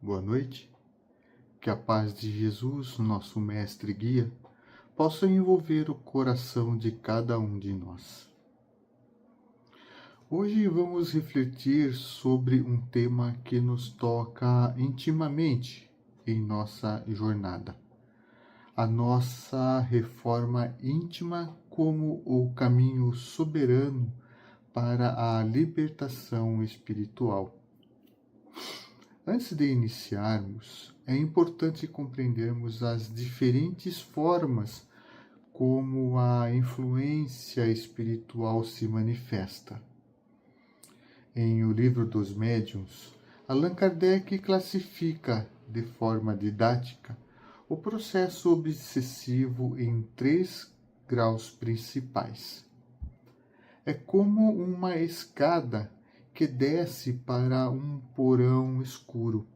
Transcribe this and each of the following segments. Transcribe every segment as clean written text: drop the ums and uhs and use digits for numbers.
boa noite. Que a paz de Jesus, nosso mestre e guia, possa envolver o coração de cada um de nós. Hoje vamos refletir sobre um tema que nos toca intimamente em nossa jornada. A nossa reforma íntima como o caminho soberano para a libertação espiritual. Antes de iniciarmos, é importante compreendermos as diferentes formas como a influência espiritual se manifesta. Em O Livro dos Médiuns, Allan Kardec classifica, de forma didática, o processo obsessivo em 3 graus principais. É como uma escada que desce para um porão escuro.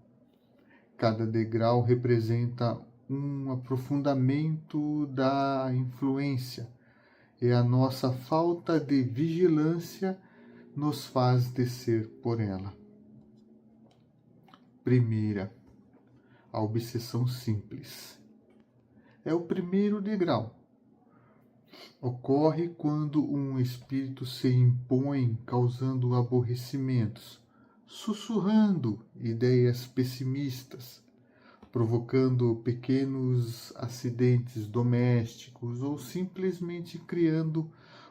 Cada degrau representa um aprofundamento da influência, e a nossa falta de vigilância nos faz descer por ela. Primeira, a obsessão simples. É o primeiro degrau. Ocorre quando um espírito se impõe causando aborrecimentos, sussurrando ideias pessimistas, provocando pequenos acidentes domésticos ou simplesmente criando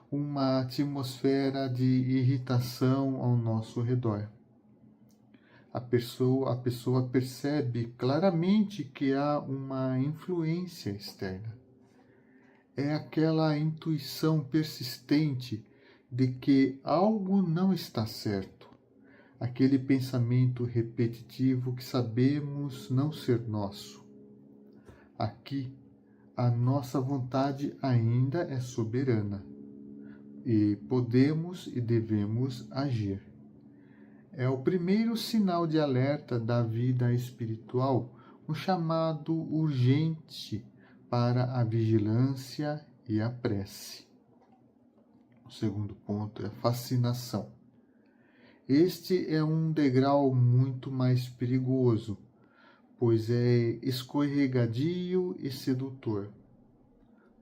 uma atmosfera de irritação ao nosso redor. A pessoa percebe claramente que há uma influência externa. É aquela intuição persistente de que algo não está certo, aquele pensamento repetitivo que sabemos não ser nosso. Aqui, a nossa vontade ainda é soberana e podemos e devemos agir. É o primeiro sinal de alerta da vida espiritual, um chamado urgente para a vigilância e a prece. O segundo ponto é a fascinação. Este é um degrau muito mais perigoso, pois é escorregadio e sedutor.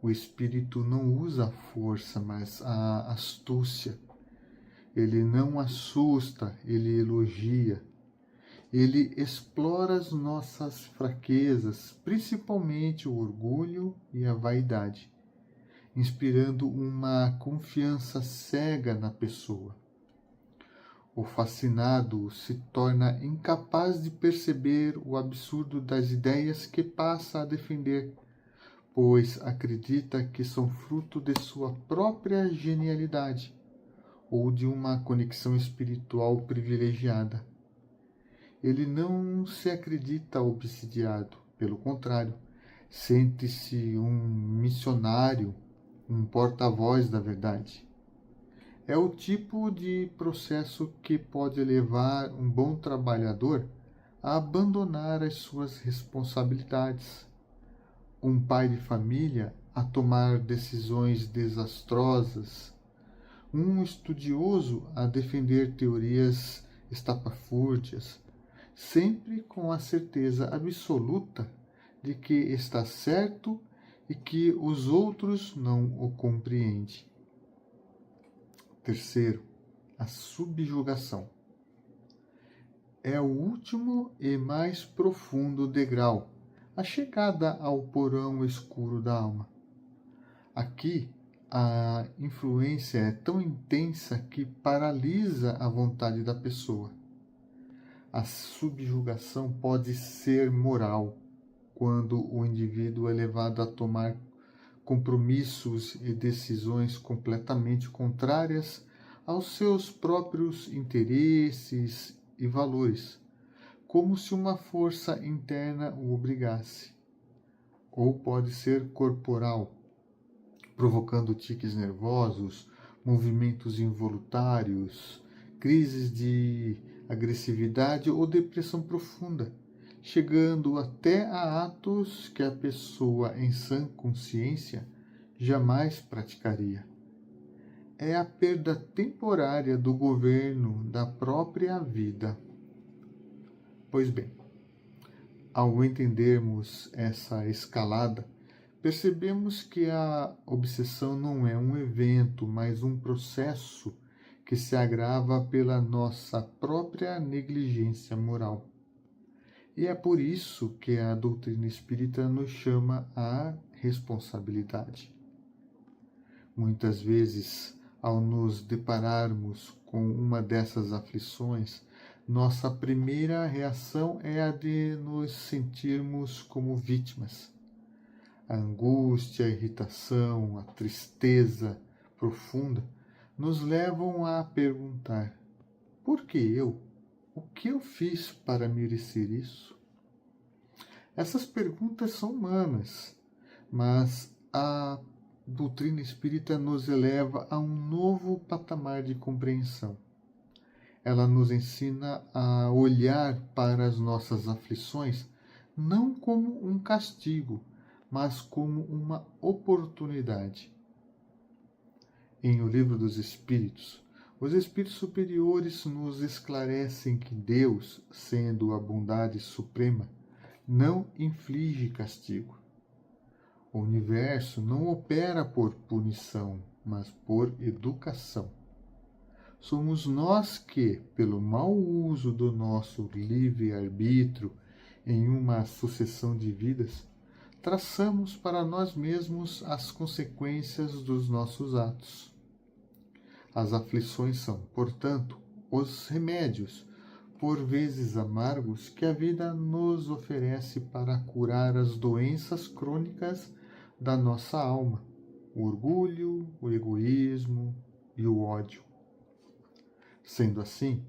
O espírito não usa a força, mas a astúcia. Ele não assusta, ele elogia. Ele explora as nossas fraquezas, principalmente o orgulho e a vaidade, inspirando uma confiança cega na pessoa. O fascinado se torna incapaz de perceber o absurdo das ideias que passa a defender, pois acredita que são fruto de sua própria genialidade ou de uma conexão espiritual privilegiada. Ele não se acredita obsidiado, pelo contrário, sente-se um missionário, um porta-voz da verdade. É o tipo de processo que pode levar um bom trabalhador a abandonar as suas responsabilidades, um pai de família a tomar decisões desastrosas, um estudioso a defender teorias estapafúrdias, sempre com a certeza absoluta de que está certo e que os outros não o compreendem. Terceiro, a subjugação. É o último e mais profundo degrau, a chegada ao porão escuro da alma. Aqui, a influência é tão intensa que paralisa a vontade da pessoa. A subjugação pode ser moral, quando o indivíduo é levado a tomar compromissos e decisões completamente contrárias aos seus próprios interesses e valores, como se uma força interna o obrigasse. Ou pode ser corporal, provocando tiques nervosos, movimentos involuntários, crises de agressividade ou depressão profunda, chegando até a atos que a pessoa em sã consciência jamais praticaria. É a perda temporária do governo da própria vida. Pois bem, Ao entendermos essa escalada, percebemos que a obsessão não é um evento, mas um processo que se agrava pela nossa própria negligência moral. E é por isso que a doutrina espírita nos chama à responsabilidade. Muitas vezes, ao nos depararmos com uma dessas aflições, nossa primeira reação é a de nos sentirmos como vítimas. A angústia, a irritação, a tristeza profunda nos levam a perguntar: por que eu? O que eu fiz para merecer isso? Essas perguntas são humanas, mas a doutrina espírita nos eleva a um novo patamar de compreensão. Ela nos ensina a olhar para as nossas aflições não como um castigo, mas como uma oportunidade. Em O Livro dos Espíritos, os espíritos superiores nos esclarecem que Deus, sendo a bondade suprema, não inflige castigo. O universo não opera por punição, mas por educação. Somos nós que, pelo mau uso do nosso livre-arbítrio em uma sucessão de vidas, traçamos para nós mesmos as consequências dos nossos atos. As aflições são, portanto, os remédios, por vezes amargos, que a vida nos oferece para curar as doenças crônicas da nossa alma, o orgulho, o egoísmo e o ódio. Sendo assim,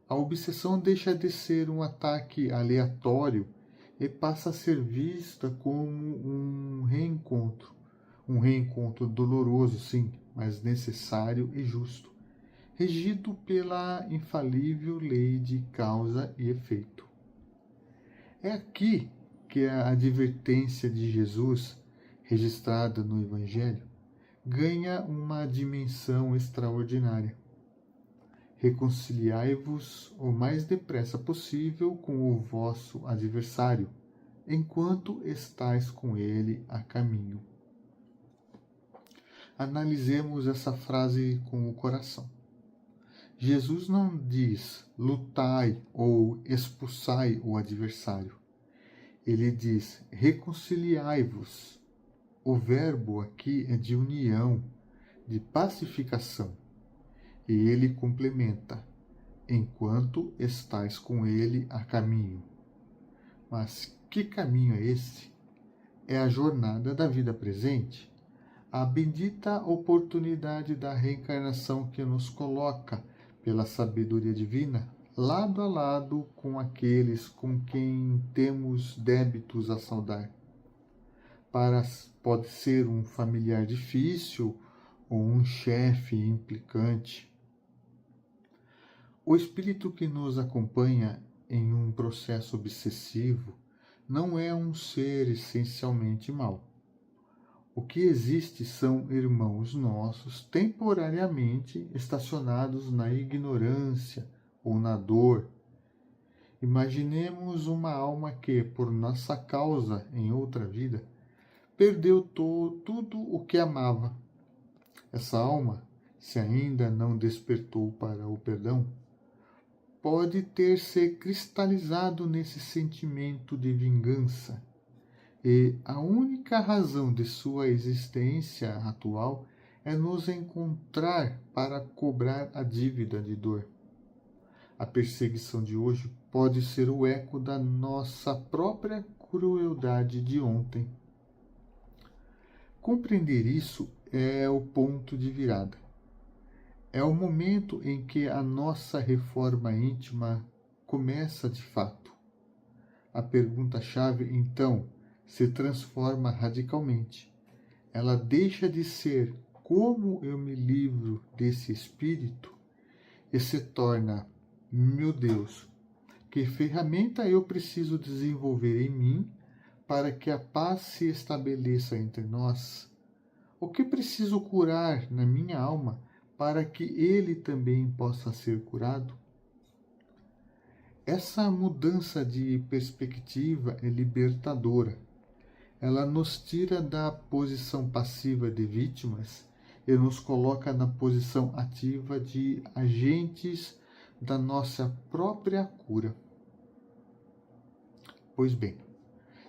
a obsessão deixa de ser um ataque aleatório e passa a ser vista como um reencontro doloroso, sim, mas necessário e justo, regido pela infalível lei de causa e efeito. É aqui que a advertência de Jesus, registrada no Evangelho, ganha uma dimensão extraordinária. Reconciliai-vos o mais depressa possível com o vosso adversário, enquanto estáis com ele a caminho. Analisemos essa frase com o coração. Jesus não diz lutai ou expulsai o adversário. Ele diz reconciliai-vos. O verbo aqui é de união, de pacificação. E ele complementa, enquanto estais com ele a caminho. Mas que caminho é esse? É a jornada da vida presente, a bendita oportunidade da reencarnação que nos coloca, pela sabedoria divina, lado a lado com aqueles com quem temos débitos a saldar. Pode ser um familiar difícil ou um chefe implicante. O espírito que nos acompanha em um processo obsessivo não é um ser essencialmente mau. O que existe são irmãos nossos temporariamente estacionados na ignorância ou na dor. Imaginemos uma alma que, por nossa causa em outra vida, perdeu tudo o que amava. Essa alma, se ainda não despertou para o perdão, pode ter se cristalizado nesse sentimento de vingança, e a única razão de sua existência atual é nos encontrar para cobrar a dívida de dor. A perseguição de hoje pode ser o eco da nossa própria crueldade de ontem. Compreender isso é o ponto de virada. É o momento em que a nossa reforma íntima começa de fato. A pergunta-chave, então, se transforma radicalmente. Ela deixa de ser como eu me livro desse espírito e se torna, meu Deus, que ferramenta eu preciso desenvolver em mim para que a paz se estabeleça entre nós? O que preciso curar na minha alma para que ele também possa ser curado? Essa mudança de perspectiva é libertadora. Ela nos tira da posição passiva de vítimas e nos coloca na posição ativa de agentes da nossa própria cura. Pois bem,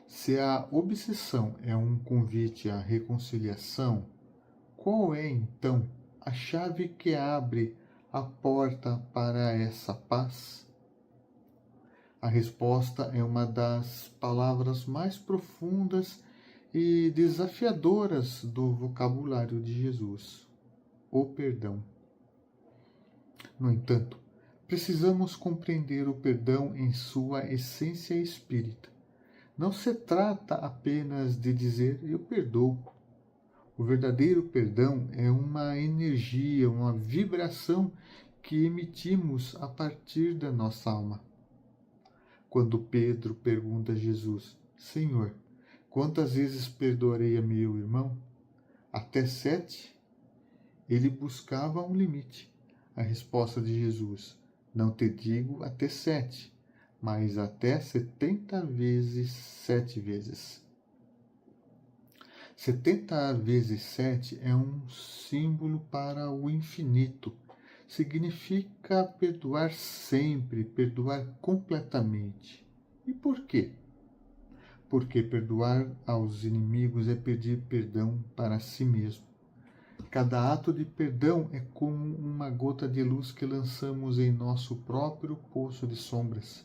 se a obsessão é um convite à reconciliação, qual é então a chave que abre a porta para essa paz? A resposta é uma das palavras mais profundas e desafiadoras do vocabulário de Jesus: o perdão. No entanto, precisamos compreender o perdão em sua essência espírita. Não se trata apenas de dizer eu perdoo. O verdadeiro perdão é uma energia, uma vibração que emitimos a partir da nossa alma. Quando Pedro pergunta a Jesus: Senhor, quantas vezes perdoarei a meu irmão? Até 7? Ele buscava um limite. A resposta de Jesus: não te digo até 7, mas até 70 vezes 7 vezes. 70 vezes 7 é um símbolo para o infinito. Significa perdoar sempre, perdoar completamente. E por quê? Porque perdoar aos inimigos é pedir perdão para si mesmo. Cada ato de perdão é como uma gota de luz que lançamos em nosso próprio poço de sombras.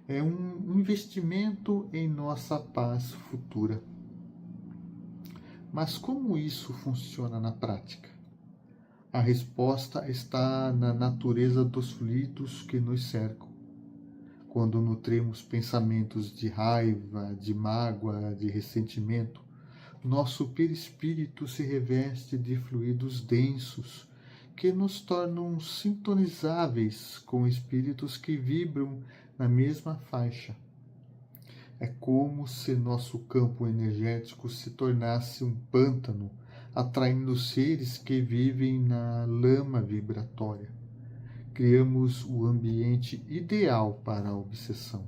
É um investimento em nossa paz futura. Mas como isso funciona na prática? A resposta está na natureza dos fluidos que nos cercam. Quando nutrimos pensamentos de raiva, de mágoa, de ressentimento, nosso perispírito se reveste de fluidos densos que nos tornam sintonizáveis com espíritos que vibram na mesma faixa. É como se nosso campo energético se tornasse um pântano, atraindo seres que vivem na lama vibratória. Criamos o ambiente ideal para a obsessão.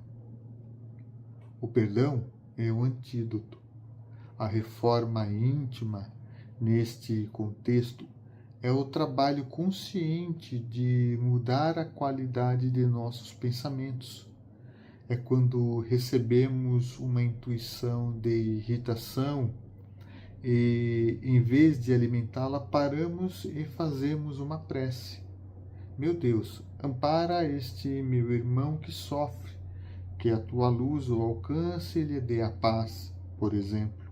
O perdão é o antídoto. A reforma íntima, neste contexto, é o trabalho consciente de mudar a qualidade de nossos pensamentos. É quando recebemos uma intuição de irritação e, em vez de alimentá-la, paramos e fazemos uma prece. Meu Deus, ampara este meu irmão que sofre, que a tua luz o alcance e lhe dê a paz, por exemplo.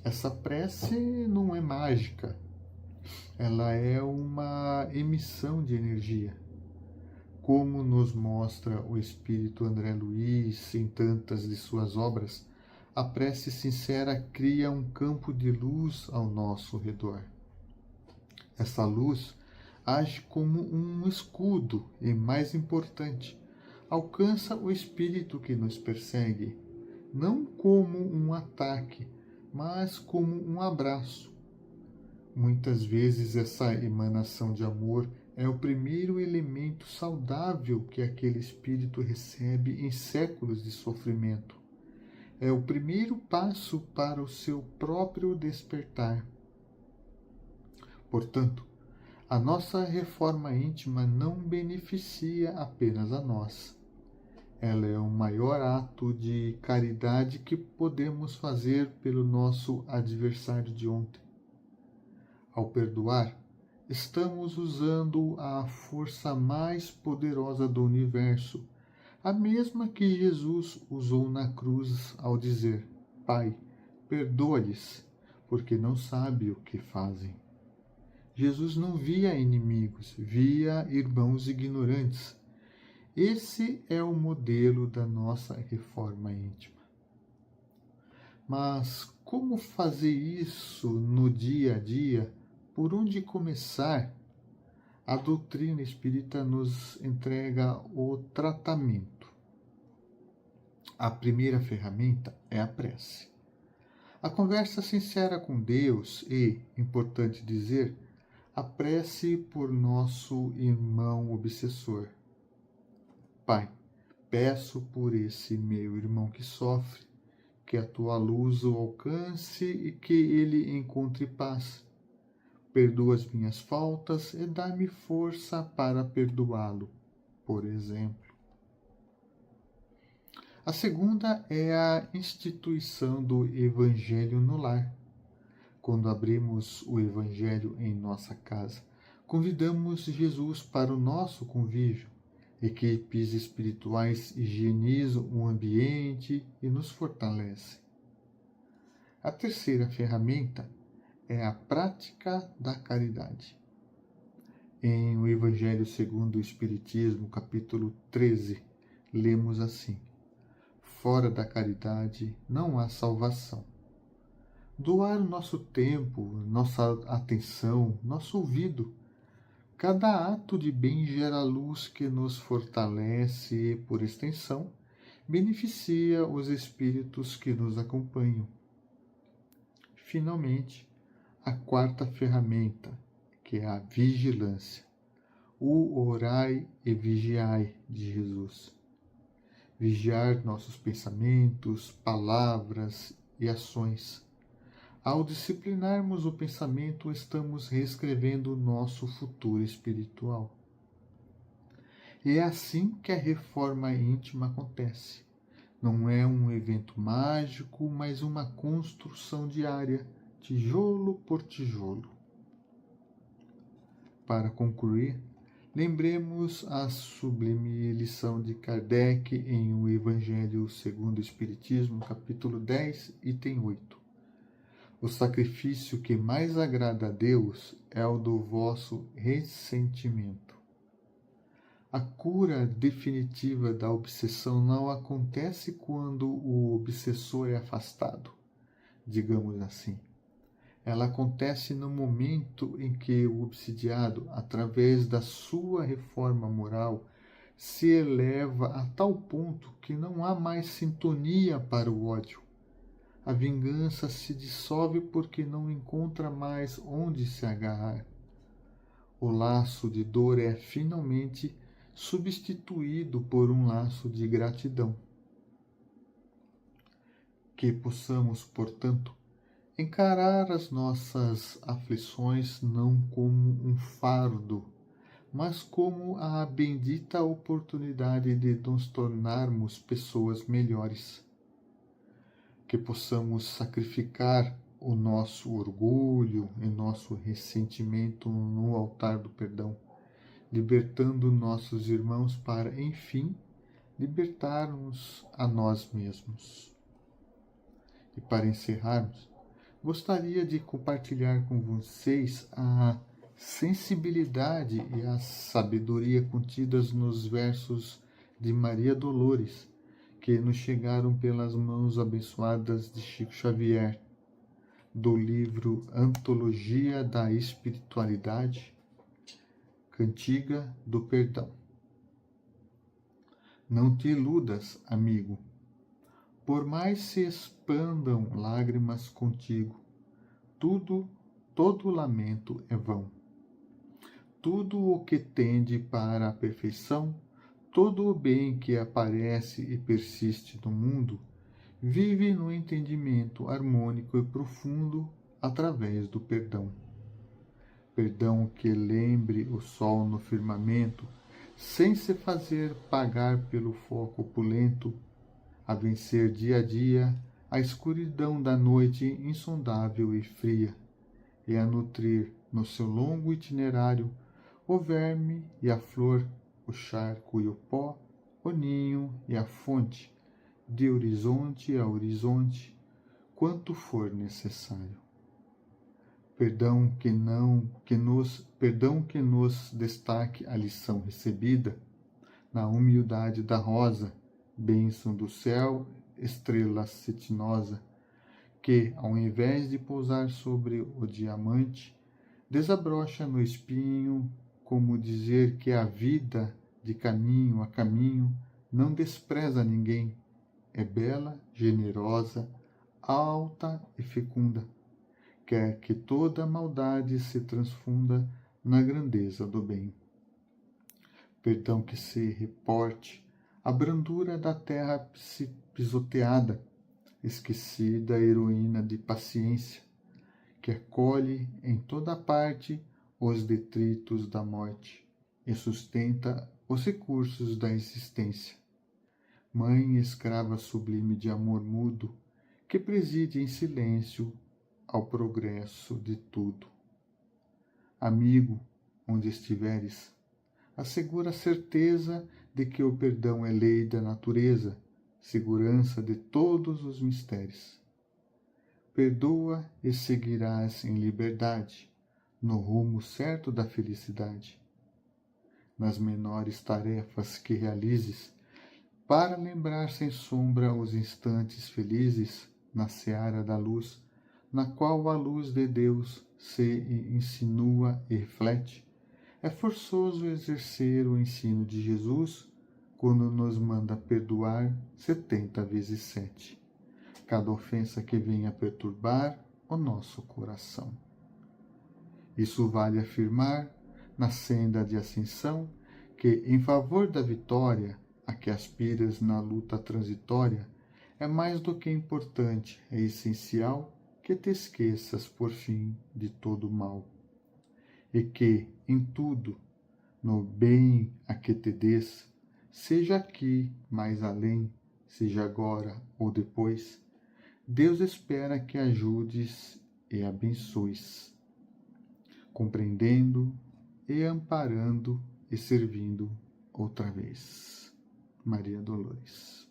Essa prece não é mágica, ela é uma emissão de energia. Como nos mostra o espírito André Luiz em tantas de suas obras, a prece sincera cria um campo de luz ao nosso redor. Essa luz age como um escudo e, mais importante, alcança o espírito que nos persegue, não como um ataque, mas como um abraço. Muitas vezes essa emanação de amor é o primeiro elemento saudável que aquele espírito recebe em séculos de sofrimento. É o primeiro passo para o seu próprio despertar. Portanto, a nossa reforma íntima não beneficia apenas a nós. Ela é o maior ato de caridade que podemos fazer pelo nosso adversário de ontem. Ao perdoar, estamos usando a força mais poderosa do universo, a mesma que Jesus usou na cruz ao dizer: Pai, perdoa-lhes, porque não sabem o que fazem. Jesus não via inimigos, via irmãos ignorantes. Esse é o modelo da nossa reforma íntima. Mas como fazer isso no dia a dia? Por onde começar? A doutrina espírita nos entrega o tratamento. A primeira ferramenta é a prece. A conversa sincera com Deus e, importante dizer, a prece por nosso irmão obsessor. Pai, peço por esse meu irmão que sofre, que a tua luz o alcance e que ele encontre paz. Perdoa as minhas faltas e dá-me força para perdoá-lo, por exemplo. A segunda é a instituição do Evangelho no lar. Quando abrimos o Evangelho em nossa casa, convidamos Jesus para o nosso convívio. Equipes espirituais higienizam o ambiente e nos fortalecem. A terceira ferramenta é a prática da caridade. Em o Evangelho segundo o Espiritismo, capítulo 13, lemos assim: fora da caridade não há salvação. Doar o nosso tempo, nossa atenção, nosso ouvido. Cada ato de bem gera luz que nos fortalece e, por extensão, beneficia os espíritos que nos acompanham. Finalmente, a quarta ferramenta, que é a vigilância. O orai e vigiai de Jesus. Vigiar nossos pensamentos, palavras e ações. Ao disciplinarmos o pensamento, estamos reescrevendo o nosso futuro espiritual. E é assim que a reforma íntima acontece. Não é um evento mágico, mas uma construção diária, tijolo por tijolo. Para concluir, lembremos a sublime lição de Kardec em O Evangelho segundo o Espiritismo, capítulo 10, item 8. O sacrifício que mais agrada a Deus é o do vosso ressentimento. A cura definitiva da obsessão não acontece quando o obsessor é afastado, digamos assim. Ela acontece no momento em que o obsidiado, através da sua reforma moral, se eleva a tal ponto que não há mais sintonia para o ódio. A vingança se dissolve porque não encontra mais onde se agarrar. O laço de dor é finalmente substituído por um laço de gratidão. Que possamos, portanto, encarar as nossas aflições não como um fardo, mas como a bendita oportunidade de nos tornarmos pessoas melhores. Que possamos sacrificar o nosso orgulho e nosso ressentimento no altar do perdão, libertando nossos irmãos para, enfim, libertar-nos a nós mesmos. E para encerrarmos, gostaria de compartilhar com vocês a sensibilidade e a sabedoria contidas nos versos de Maria Dolores, que nos chegaram pelas mãos abençoadas de Chico Xavier, do livro Antologia da Espiritualidade, Cantiga do Perdão. Não te iludas, amigo, por mais se expandam lágrimas contigo, todo lamento é vão. Tudo o que tende para a perfeição, todo o bem que aparece e persiste no mundo, vive no entendimento harmônico e profundo através do perdão. Perdão que lembre o sol no firmamento, sem se fazer pagar pelo foco opulento, a vencer dia a dia a escuridão da noite insondável e fria, e a nutrir no seu longo itinerário o verme e a flor, o charco e o pó, o ninho e a fonte, de horizonte a horizonte, quanto for necessário. Perdão que nos destaque a lição recebida na humildade da rosa, bênção do céu, estrela cetinosa, que, ao invés de pousar sobre o diamante, desabrocha no espinho, como dizer que a vida, de caminho a caminho, não despreza ninguém, é bela, generosa, alta e fecunda, quer que toda a maldade se transfunda na grandeza do bem. Perdão que se reporte a brandura da terra pisoteada, esquecida heroína de paciência, que acolhe em toda parte os detritos da morte e sustenta os recursos da existência. Mãe escrava sublime de amor mudo, que preside em silêncio ao progresso de tudo. Amigo, onde estiveres, assegura a certeza de que o perdão é lei da natureza, segurança de todos os mistérios. Perdoa e seguirás em liberdade, no rumo certo da felicidade. Nas menores tarefas que realizes, para lembrar sem sombra os instantes felizes na seara da luz, na qual a luz de Deus se insinua e reflete, é forçoso exercer o ensino de Jesus quando nos manda perdoar 70 vezes 7, cada ofensa que venha perturbar o nosso coração. Isso vale afirmar, na senda de ascensão, que, em favor da vitória a que aspiras na luta transitória, é mais do que importante, é essencial que te esqueças, por fim, de todo o mal. E que, em tudo, no bem a que te des, seja aqui, mais além, seja agora ou depois, Deus espera que ajudes e abençoes, compreendendo e amparando e servindo outra vez. Maria Dolores.